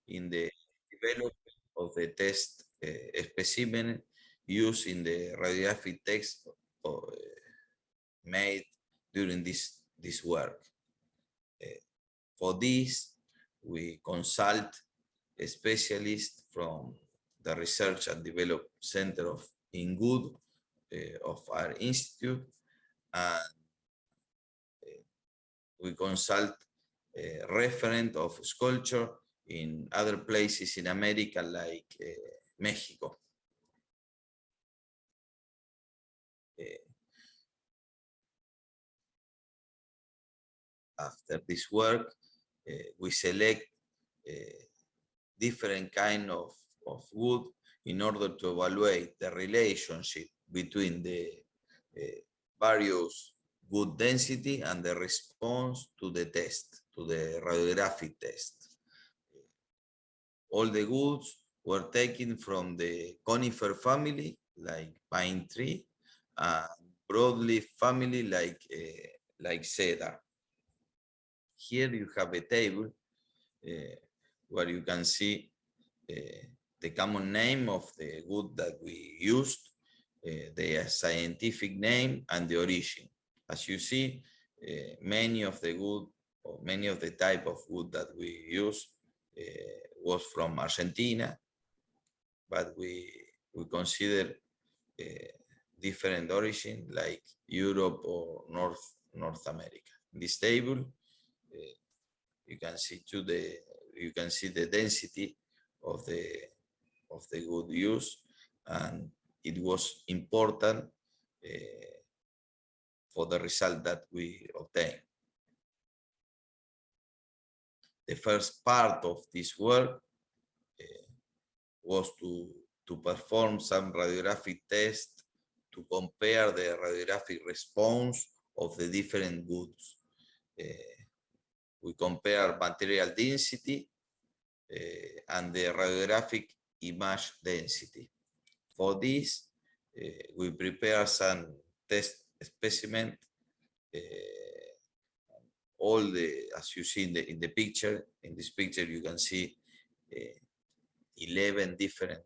in the development of the test specimen used in the radiographic text made during this work. For this, we consult a specialist from the Research and Development Center of Ingud of our institute, and we consult a referent of sculpture in other places in America, like Mexico. After this work, we select different kind of wood in order to evaluate the relationship between the various wood density and the response to the test, to the radiographic test. All the woods were taken from the conifer family, like pine tree, and broadleaf family, like cedar. Here you have a table where you can see the common name of the wood that we used, their scientific name, and the origin. As you see, many of the wood, or many of the type of wood that we use was from Argentina, but we consider different origin like Europe or North America. In this table, you can see the density of the wood used, and it was important for the result that we obtained. The first part of this work was to perform some radiographic tests to compare the radiographic response of the different woods. We compare material density and the radiographic image density. For this, we prepare some test specimen. As you see in the picture, in this picture you can see 11 different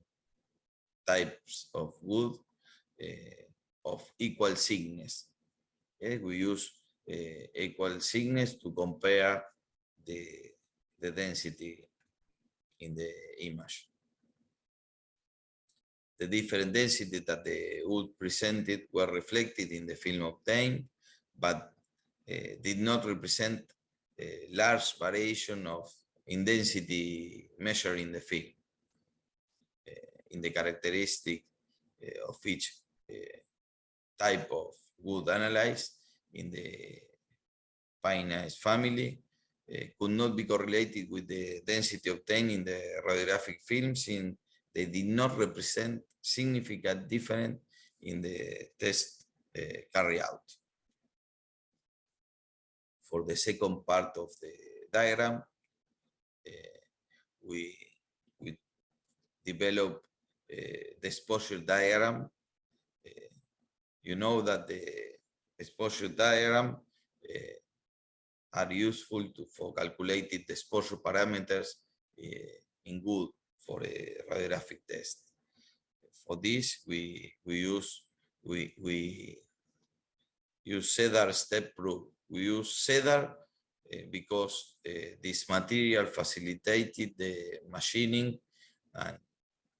types of wood of equal thickness. We use equal thickness to compare the density in the image. The different density that the wood presented were reflected in the film obtained, but did not represent a large variation in density measured in the film. In the characteristic of each type of wood analyzed in the pine family could not be correlated with the density obtained in the radiographic film, since they did not represent significant difference in the test carried out. For the second part of the diagram, we developed the exposure diagram. You know that the exposure diagram are useful for calculating the exposure parameters in wood for a radiographic test. For this, we use cedar step proof. We use cedar because this material facilitated the machining, and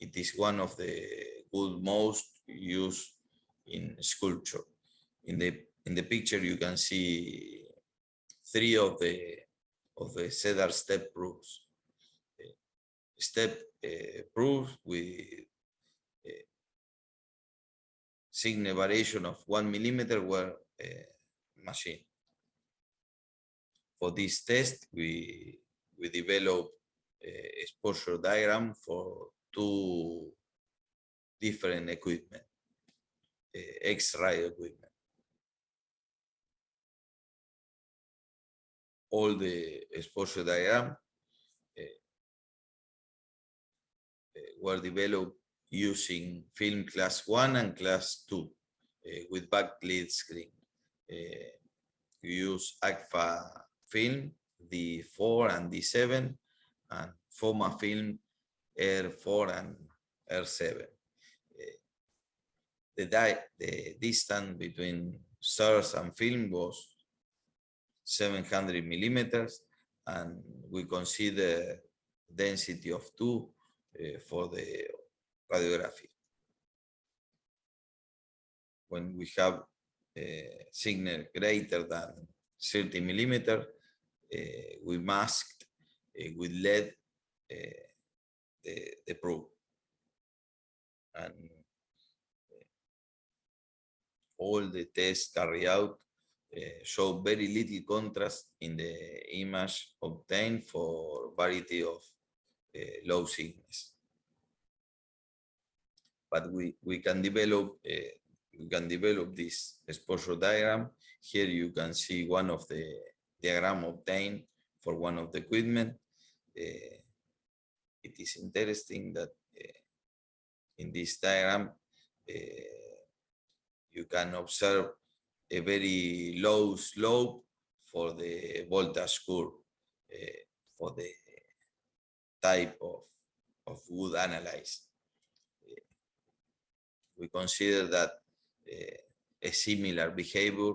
it is one of the wood most used in sculpture. In the picture, you can see 3 of the cedar step proofs. Step proofs with signal variation of 1 millimeter were machined. For this test, we developed exposure diagram for 2 different equipment, X-ray equipment. All the exposure diagram were developed using film class 1 and class 2 with backlit screen. We use AGFA film, D4 and D7, and FOMA film R4 and R7. The distance between source and film was 700 millimeters, and we consider density of 2 for the radiography. When we have a signal greater than 30 millimeters, we masked with LED the probe. And all the tests carried out show very little contrast in the image obtained for variety of low signals. But we can develop this exposure diagram. Here you can see one of the diagram obtained for one of the equipment. It is interesting that in this diagram you can observe a very low slope for the voltage curve for the type of wood analyzed. We consider that a similar behavior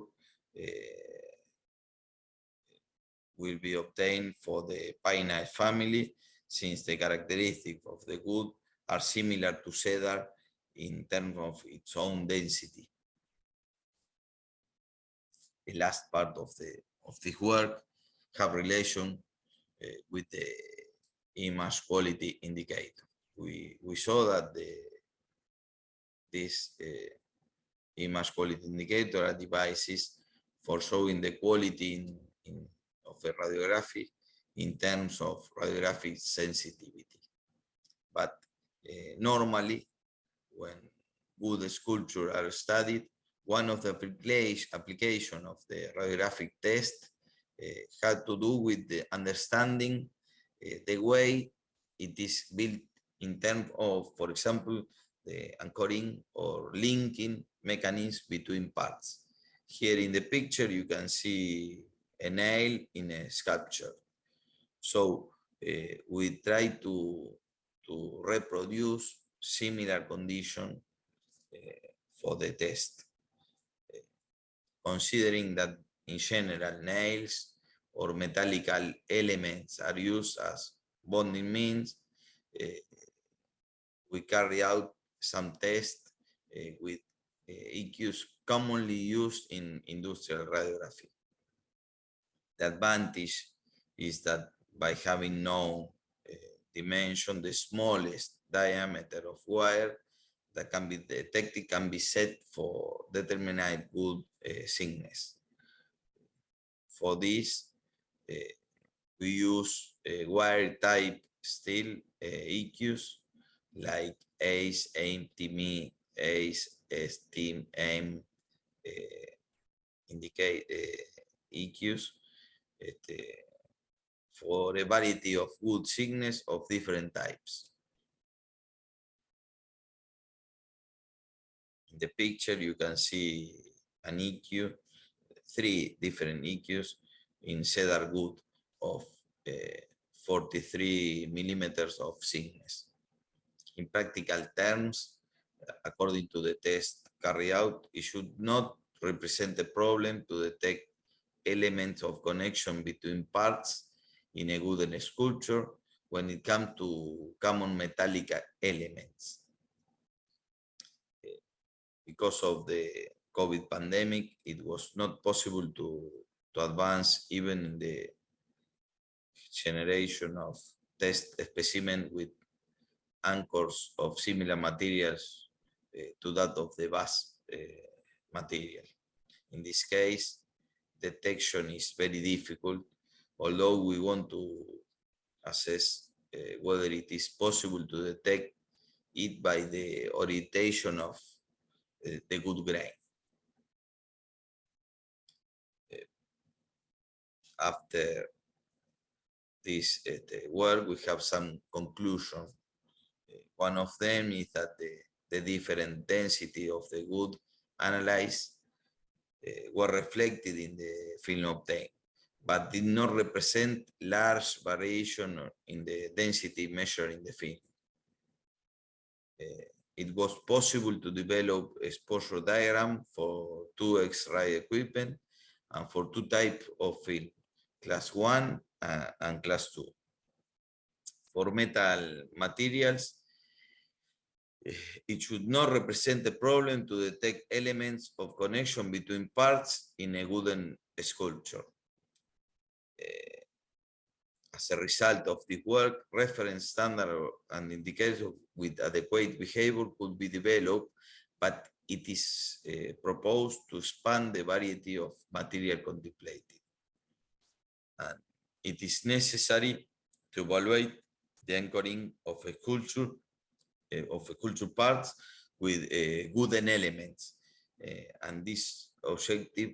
will be obtained for the pineal family, since the characteristics of the wood are similar to cedar in terms of its own density. The last part of this work have relation with the image quality indicator. We saw that this image quality indicator are devices for showing the quality of the radiography in terms of radiographic sensitivity. But normally, when wood sculpture are studied, one of the application of the radiographic test had to do with the understanding the way it is built in terms of, for example, the anchoring or linking mechanisms between parts. Here in the picture, you can see a nail in a sculpture. So we try to reproduce similar condition for the test. Considering that in general nails or metallic elements are used as bonding means, we carry out some tests with EQs commonly used in industrial radiography. The advantage is that by having known dimension, the smallest diameter of wire that can be detected can be set for determined wood thickness. For this, we use wire type steel EQs like ACE, AIM, TME, ACE, STEAM, AIM, indicate EQs for a variety of wood thickness of different types. In the picture, you can see an EQ, 3 different EQs in cedar wood of 43 millimeters of thickness. In practical terms, according to the test carried out, it should not represent a problem to detect elements of connection between parts in a wooden sculpture when it comes to common metallic elements. Because of the COVID pandemic, it was not possible to advance even in the generation of test specimen with anchors of similar materials to that of the vast material. In this case, detection is very difficult, although we want to assess whether it is possible to detect it by the orientation of the good grain. After this work, we have some conclusion. One of them is that the different density of the wood analyzed were reflected in the film obtained. but did not represent large variation in the density measured in the film. It was possible to develop exposure diagram for two X-ray equipment and for two types of film, class 1 and class 2. For metal materials, it should not represent a problem to detect elements of connection between parts in a wooden sculpture. As a result of this work, reference standard and indicators with adequate behavior could be developed, but it is proposed to expand the variety of material contemplated. And it is necessary to evaluate the anchoring of a culture parts with wooden elements, and this objective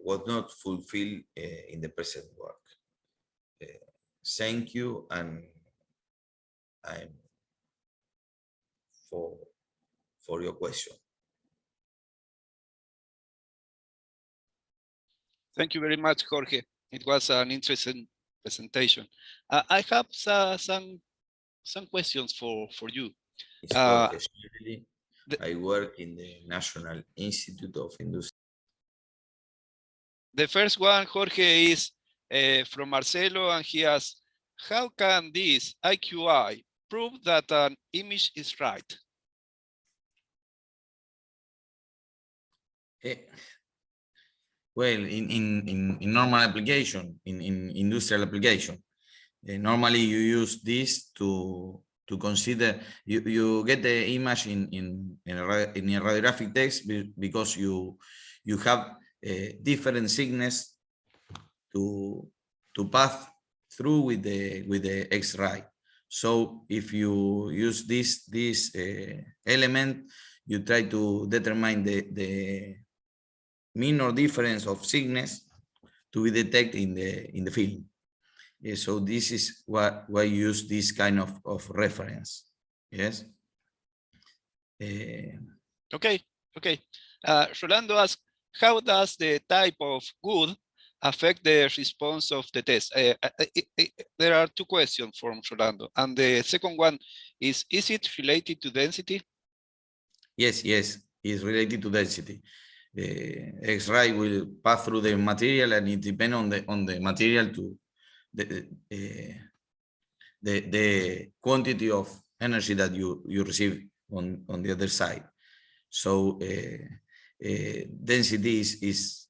was not fulfilled in the present work. Thank you, and I'm for your question. Thank you very much, Jorge. It was an interesting presentation. I have some questions for you. It's Jorge Schneebeli. I work in the National Institute of Industry. The first one, Jorge, is from Marcelo, and he asks, how can this IQI prove that an image is right? Well, in normal application, in industrial application, normally you use this to consider, you get the image in a radiographic text because you have different signals to pass through with the X-ray. So if you use this element, you try to determine the minor difference of signals to be detected in the film. So this is why you use this kind of reference. Yes. Okay. Rolando asks, how does the type of good affect the response of the test? There are two questions from Rolando, and the second one is it related to density? Yes, it's related to density. X-ray will pass through the material, and it depends on the material to the quantity of energy that you receive on the other side. So density is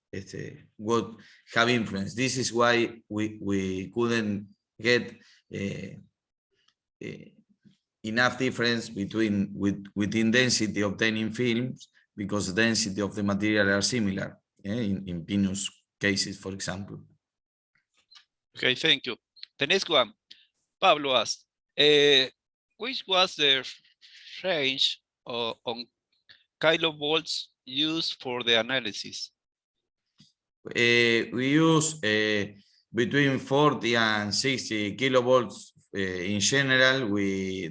what have influence. This is why we couldn't get enough difference within density obtained in films, because the density of the material are similar in pinus cases, for example. Okay, thank you. The next one, Pablo asked, which was the range on kilovolts used for the analysis? We use between 40 and 60 kilovolts in general.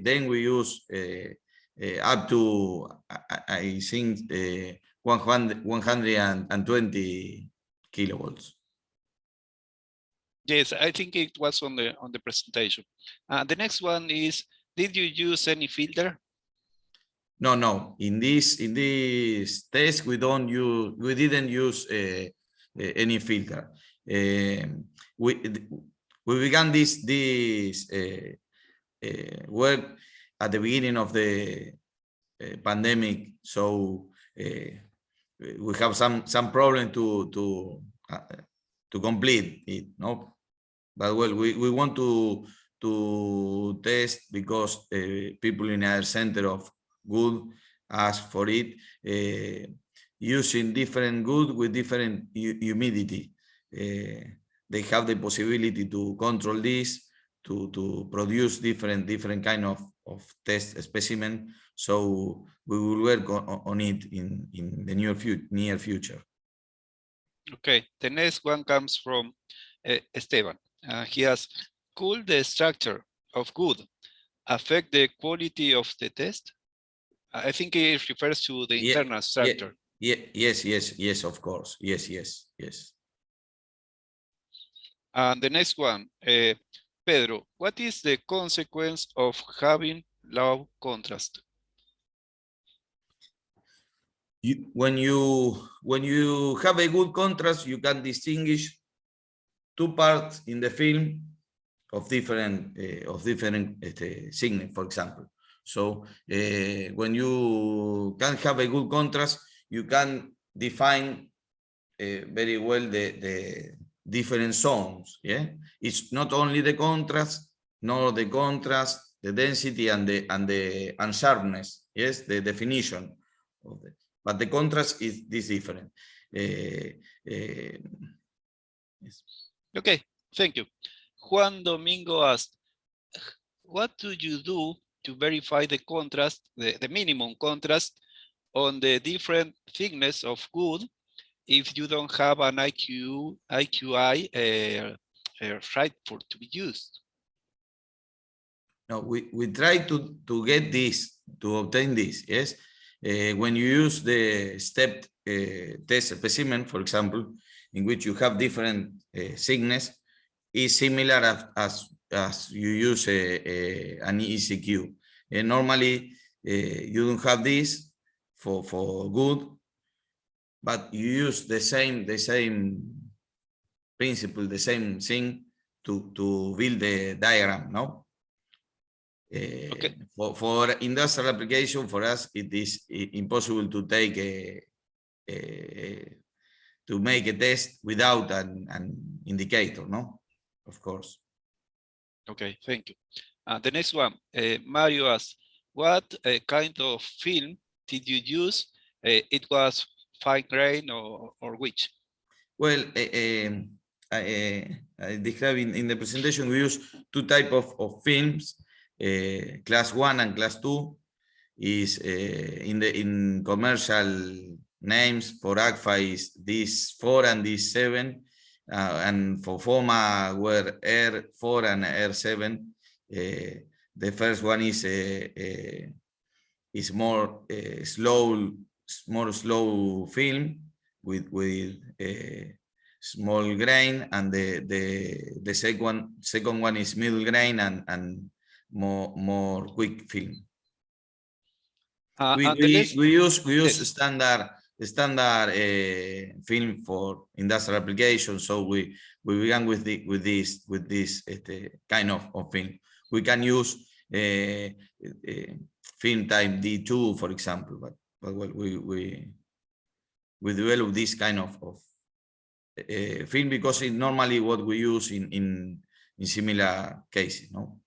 Then we use up to, I think, 120 kilovolts. Yes, I think it was on the presentation. The next one is, did you use any filter? No. In this test, we didn't use any filter. We began this work at the beginning of the pandemic, so we have some problem to complete it, no? But well, we want to test because people in our center of good ask for it, using different good with different humidity. They have the possibility to control this, to produce different kind of test specimen. So we will work on it in the near future. Okay, the next one comes from Esteban. He asks, could the structure of good affect the quality of the test? I think it refers to the internal structure. Yes, of course. Yes. And the next one, Pedro, what is the consequence of having low contrast? When you have a good contrast, you can distinguish two parts in the film of different signal, for example. So when you can have a good contrast, you can define very well the different zones. Yeah, it's not only the contrast, nor the contrast, the density and the unsharpness. Yes, the definition of the, but the contrast is this different. Yes. Okay, thank you. Juan Domingo asked, what do you do to verify the contrast, the minimum contrast on the different thickness of good if you don't have an IQI right for to be used? No, we try to get this, to obtain this, yes. When you use the stepped test specimen, for example, in which you have different thickness, is similar as you use an ECQ. Normally, you don't have this for good, but you use the same principle, the same thing to build the diagram, no? Okay. For industrial application, for us, it is impossible to take to make a test without an indicator, no? Of course. Okay, thank you. The next one, Mario asks, what kind of film did you use? It was fine grain or which? Well, I described in the presentation, we use two types of films, class 1 and class 2. Is in commercial names for AGFA is this 4 and this 7, and for FOMA were R4 and R7. The first one is more slow film with small grain, and the second one is middle grain and more quick film. We use standard film for industrial applications, so we began with this kind of film. We can use film type D2, for example, but well, we develop this kind of film because it's normally what we use in similar cases, no?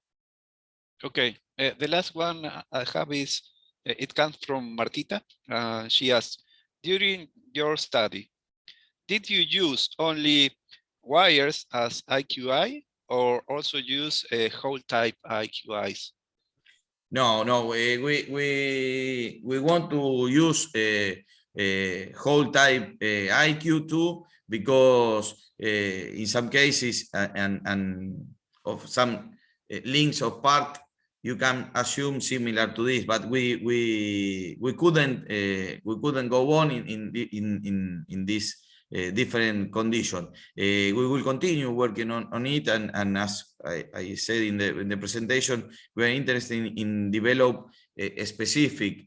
Okay, the last one I have is, it comes from Martita. She asked, during your study, did you use only wires as IQI or also use whole type IQIs? No, we want to use a whole type IQ2 because in some cases and of some links of part you can assume similar to this, but we couldn't go on in this different condition. We will continue working on it, and as I said in the presentation, we are interested in develop a specific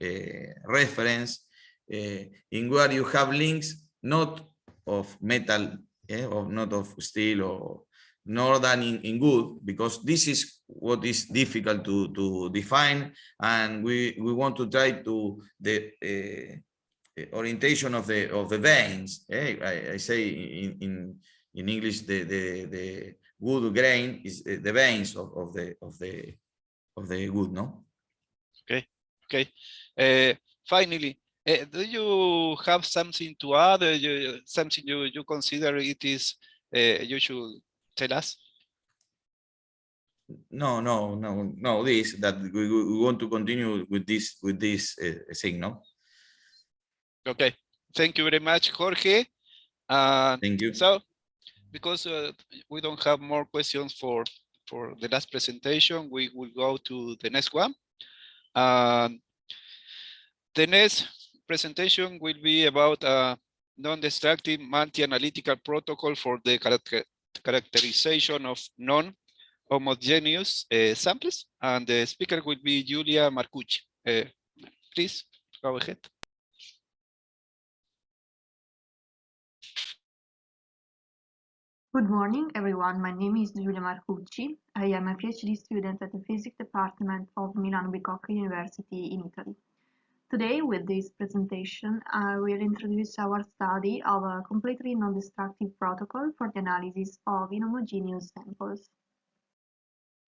reference in where you have links not of metal, or not of steel, or nor than in good, because this is what is difficult to define, and we want to try to the orientation of the veins. I say in English the wood grain is the veins of the wood, no? Okay. Finally, do you have something to add? Something you consider it is you should tell us? No. This that we want to continue with this thing, no? Okay. Thank you very much, Jorge. Thank you. So, because we don't have more questions for the last presentation, we will go to the next one. The next presentation will be about a non-destructive multi-analytical protocol for the characterization of non-homogeneous samples. And the speaker will be Giulia Marcucci. Please go ahead. Good morning, everyone. My name is Giulia Marcucci. I am a PhD student at the Physics Department of Milano Bicocca University in Italy. Today, with this presentation, I will introduce our study of a completely non-destructive protocol for the analysis of inhomogeneous samples.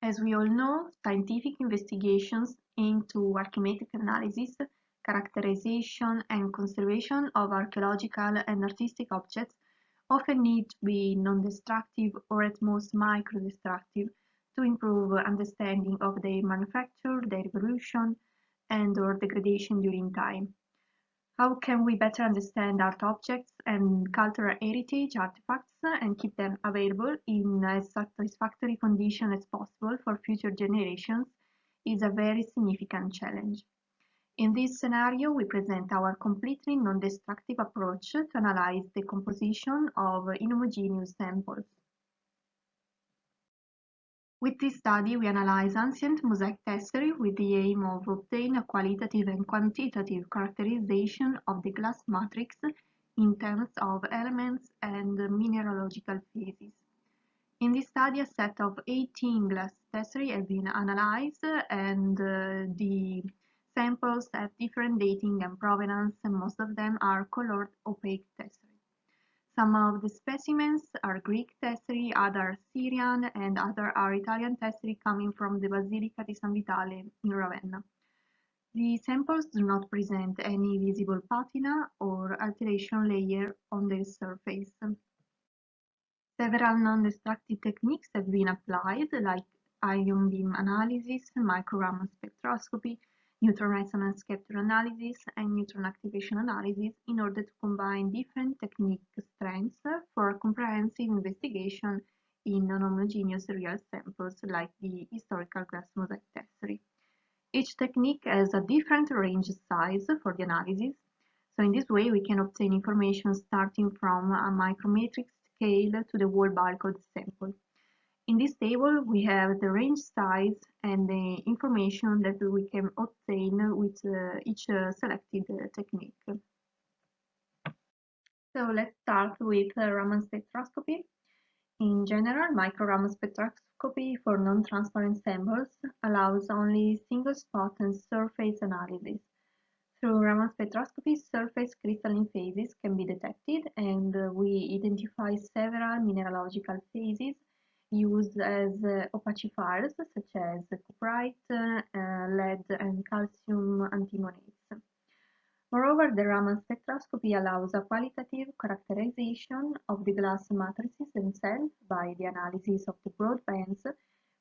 As we all know, scientific investigations aim to archimetric analysis, characterization, and conservation of archaeological and artistic objects often need to be non-destructive or at most micro-destructive to improve understanding of their manufacture, their evolution, and/or degradation during time. How can we better understand art objects and cultural heritage artifacts and keep them available in as satisfactory condition as possible for future generations is a very significant challenge. In this scenario, we present our completely non-destructive approach to analyze the composition of inhomogeneous samples. With this study, we analyze ancient mosaic tesserae with the aim of obtaining a qualitative and quantitative characterization of the glass matrix in terms of elements and mineralogical phases. In this study, a set of 18 glass tesserae have been analyzed, and the samples have different dating and provenance, and most of them are colored opaque tesserae. Some of the specimens are Greek tesserae, others Syrian, and others are Italian tesserae coming from the Basilica di San Vitale in Ravenna. The samples do not present any visible patina or alteration layer on their surface. Several non-destructive techniques have been applied, like ion beam analysis, micro-Raman spectroscopy, neutron resonance capture analysis, and neutron activation analysis in order to combine different technique strengths for a comprehensive investigation in non-homogeneous real samples like the historical glass mosaic tesserae. Each technique has a different range size for the analysis, so in this way we can obtain information starting from a micrometric scale to the whole bulk of the sample. In this table, we have the range size and the information that we can obtain with each selected technique. So let's start with Raman spectroscopy. In general, micro-Raman spectroscopy for non-transparent samples allows only single-spot and surface analysis. Through Raman spectroscopy, surface crystalline phases can be detected, and we identify several mineralogical phases used as opacifiers such as cuprite, lead, and calcium antimonates. Moreover, the Raman spectroscopy allows a qualitative characterization of the glass matrices themselves by the analysis of the broad bands,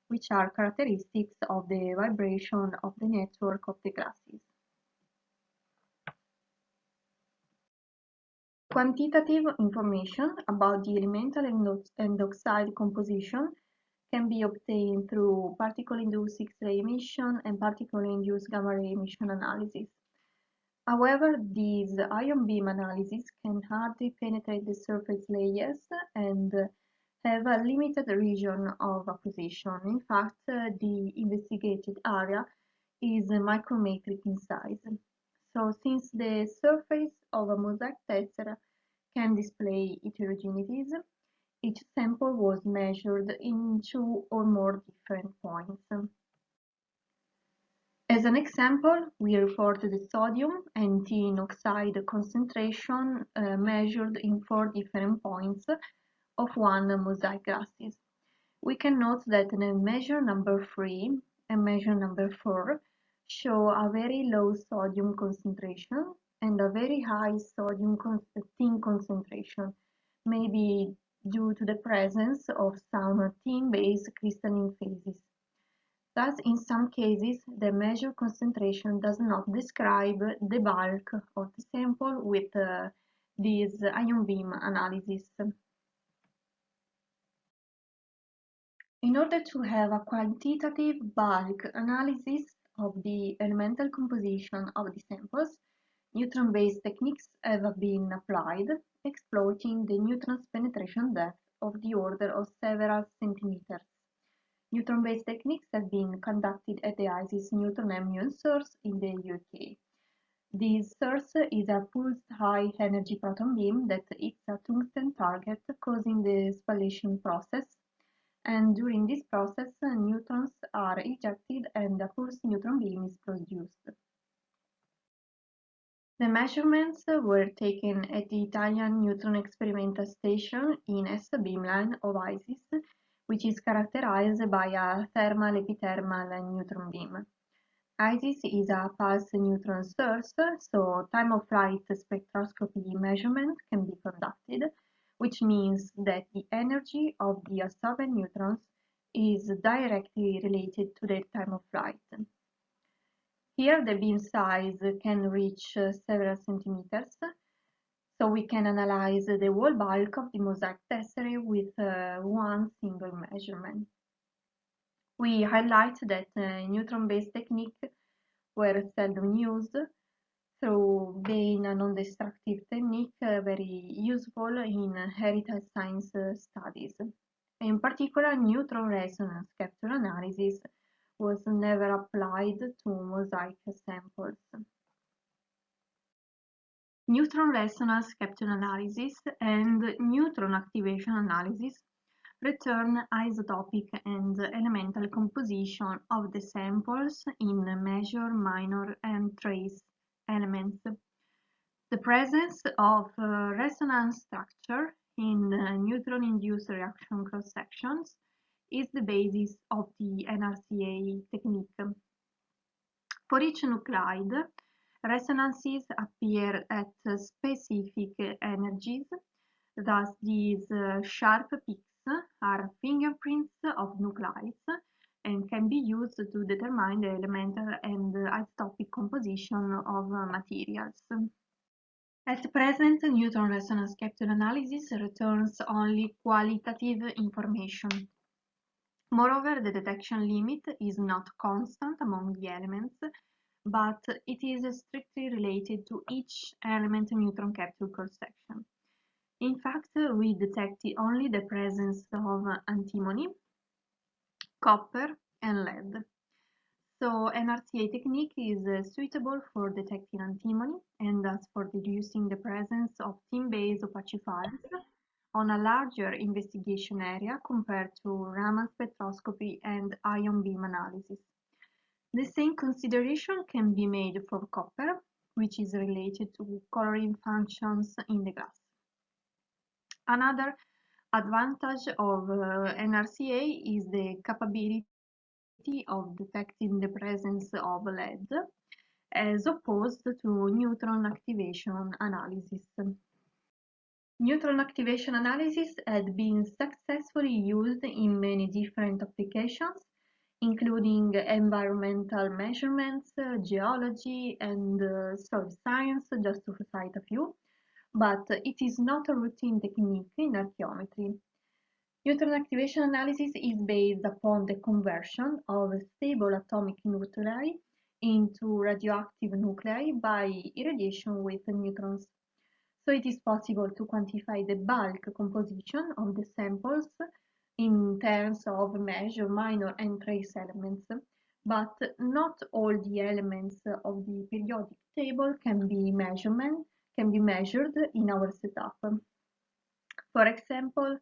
which are characteristics of the vibration of the network of the glasses. Quantitative information about the elemental and oxide composition can be obtained through particle-induced X-ray emission and particle-induced gamma-ray emission analysis. However, these ion beam analysis can hardly penetrate the surface layers and have a limited region of acquisition. In fact, the investigated area is micrometric in size. So, since the surface of a mosaic tessera can display heterogeneities, each sample was measured in 2 or more different points. As an example, we report the sodium and tin oxide concentration measured in 4 different points of one mosaic glasses. We can note that measure number 3 and measure number 4 show a very low sodium concentration and a very high sodium tin concentration, maybe due to the presence of some tin-based crystalline phases. Thus, in some cases, the measured concentration does not describe the bulk of the sample with this ion beam analysis. In order to have a quantitative bulk analysis of the elemental composition of the samples, neutron-based techniques have been applied, exploiting the neutron's penetration depth of the order of several centimeters. Neutron-based techniques have been conducted at the ISIS neutron MUN source in the UK. This source is a pulsed high-energy proton beam that hits a tungsten target, causing the spallation process, and during this process, neutrons are ejected and a pulsed neutron beam is produced. The measurements were taken at the Italian Neutron Experimental Station in S beamline of ISIS, which is characterized by a thermal-epithermal neutron beam. ISIS is a pulse neutron source, so time-of-flight spectroscopy measurement can be conducted, which means that the energy of the absorbed neutrons is directly related to their time of flight. Here the beam size can reach several centimeters, so we can analyze the whole bulk of the mosaic tesserae with one single measurement. We highlight that neutron-based techniques were seldom used, through being a non-destructive technique very useful in heritage science studies. In particular, neutron resonance capture analysis was never applied to mosaic samples. Neutron resonance capture analysis and neutron activation analysis return isotopic and elemental composition of the samples in measure, minor, and trace elements. The presence of resonance structure in neutron-induced reaction cross-sections is the basis of the NRCA technique. For each nuclide, resonances appear at specific energies. Thus, these sharp peaks are fingerprints of nuclides and can be used to determine the elemental and isotopic composition of materials. At present, neutron resonance capture analysis returns only qualitative information. Moreover, the detection limit is not constant among the elements, but it is strictly related to each element neutron capture cross-section. In fact, we detected only the presence of antimony, copper, and lead. So NRCA technique is suitable for detecting antimony and thus for deducing the presence of tin-based opacifiers on a larger investigation area compared to Raman spectroscopy and ion beam analysis. The same consideration can be made for copper, which is related to coloring functions in the glass. Another advantage of NRCA is the capability of detecting the presence of lead, as opposed to neutron activation analysis. Neutron activation analysis had been successfully used in many different applications, including environmental measurements, geology, and soil science, just to cite a few, but it is not a routine technique in archaeometry. Neutron activation analysis is based upon the conversion of stable atomic nuclei into radioactive nuclei by irradiation with neutrons. So it is possible to quantify the bulk composition of the samples in terms of measure, minor, and trace elements, but not all the elements of the periodic table can be measured in our setup. For example,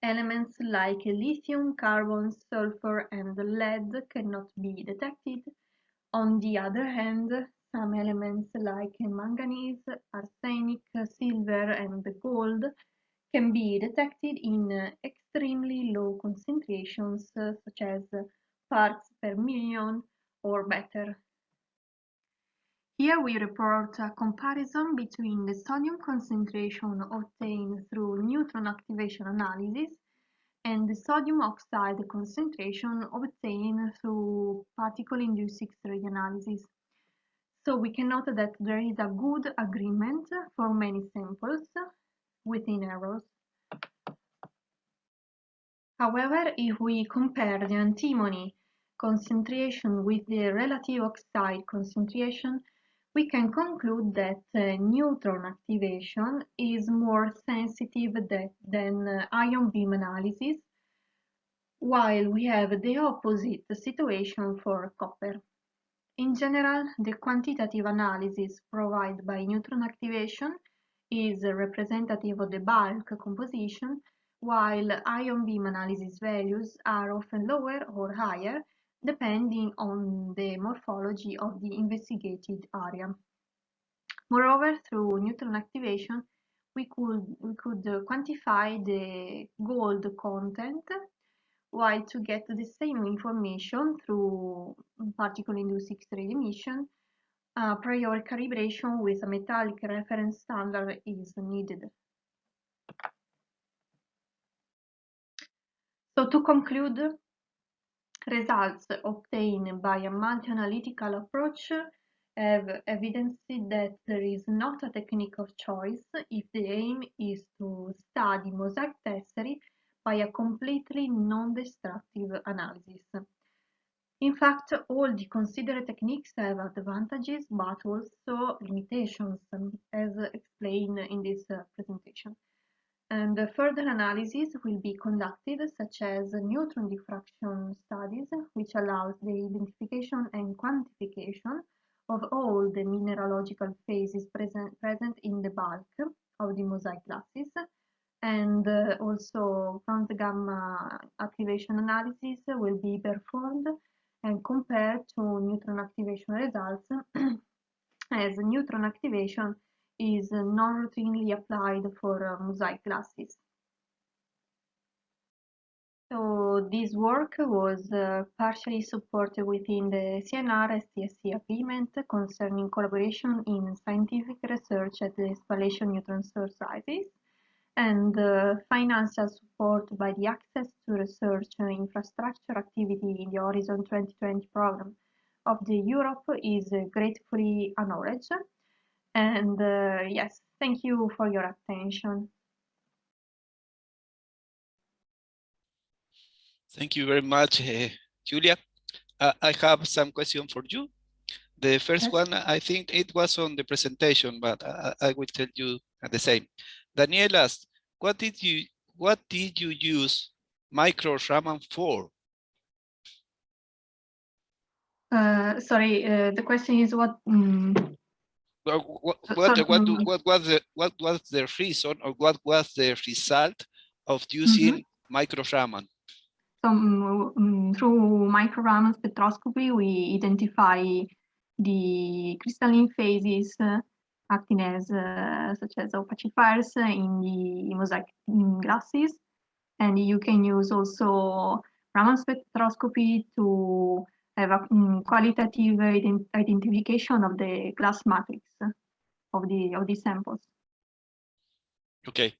elements like lithium, carbon, sulfur, and lead cannot be detected. On the other hand, some elements like manganese, arsenic, silver, and gold can be detected in extremely low concentrations, such as parts per million or better. Here we report a comparison between the sodium concentration obtained through neutron activation analysis and the sodium oxide concentration obtained through particle-induced X-ray analysis. So we can note that there is a good agreement for many samples within errors. However, if we compare the antimony concentration with the relative oxide concentration, we can conclude that neutron activation is more sensitive than ion beam analysis, while we have the opposite situation for copper. In general, the quantitative analysis provided by neutron activation is representative of the bulk composition, while ion beam analysis values are often lower or higher, depending on the morphology of the investigated area. Moreover, through neutron activation, we could quantify the gold content, while to get the same information through particle-induced X-ray emission, prior calibration with a metallic reference standard is needed. So to conclude, results obtained by a multi-analytical approach have evidenced that there is not a technique of choice if the aim is to study mosaic tesserae by a completely non-destructive analysis. In fact, all the considered techniques have advantages but also limitations, as explained in this presentation. And further analysis will be conducted, such as neutron diffraction studies, which allows the identification and quantification of all the mineralogical phases present in the bulk of the mosaic glasses, and also front gamma activation analysis will be performed and compared to neutron activation results, as neutron activation is not routinely applied for mosaic glasses. So this work was partially supported within the CNR-STSC agreement concerning collaboration in scientific research at the spallation neutron source sizes, and financial support by the Access to Research Infrastructure activity in the Horizon 2020 program of the Europe is gratefully acknowledged. And yes, thank you for your attention. Thank you very much, Giulia. I have some questions for you. The first one, I think it was on the presentation, but I will tell you the same. Daniel asked, what did you use micro-Raman for? Sorry, the question is what? What was the reason, or what was the result of using micro-Raman? So through micro-Raman spectroscopy, we identify the crystalline phases acting as such as opacifiers in the mosaic glasses, and you can use also Raman spectroscopy to have a qualitative identification of the glass matrix of the samples. Okay,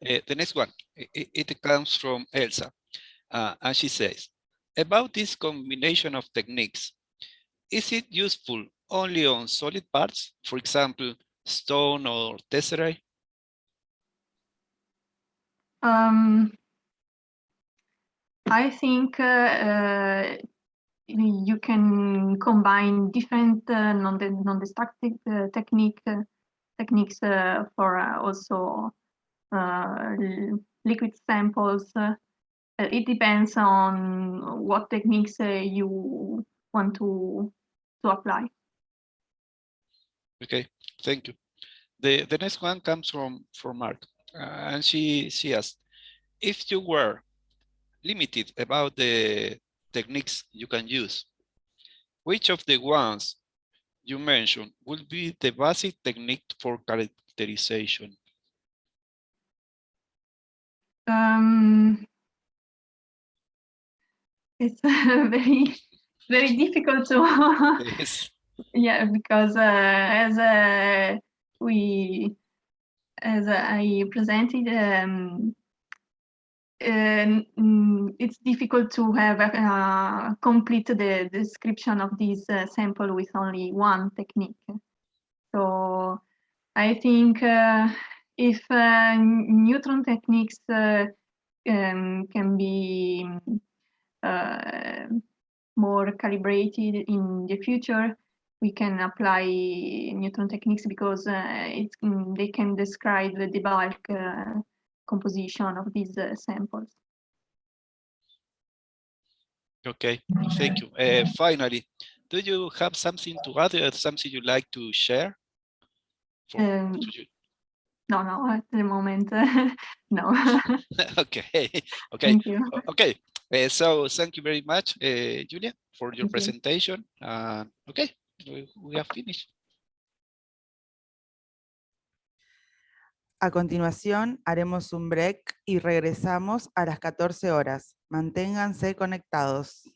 the next one, it comes from Elsa. And she says, about this combination of techniques, is it useful only on solid parts, for example, stone or tesserae? I think you can combine different non-destructive techniques for also liquid samples. It depends on what techniques you want to apply. Okay, thank you. The next one comes from Mark, and she asked, if you were limited about the techniques you can use, which of the ones you mentioned would be the basic technique for characterization? It's very difficult to Yes. Yeah, because as I presented, it's difficult to have complete the description of this sample with only one technique. So I think if neutron techniques can be more calibrated in the future, we can apply neutron techniques because they can describe the bulk composition of these samples. Okay, thank you. Finally, do you have something to add or something you'd like to share? No, at the moment, no. Okay, okay, Thank you. Okay. So thank you very much, Giulia, for your presentation. Okay, we have finished. A continuación, haremos un break y regresamos a las 14 horas. Manténganse conectados.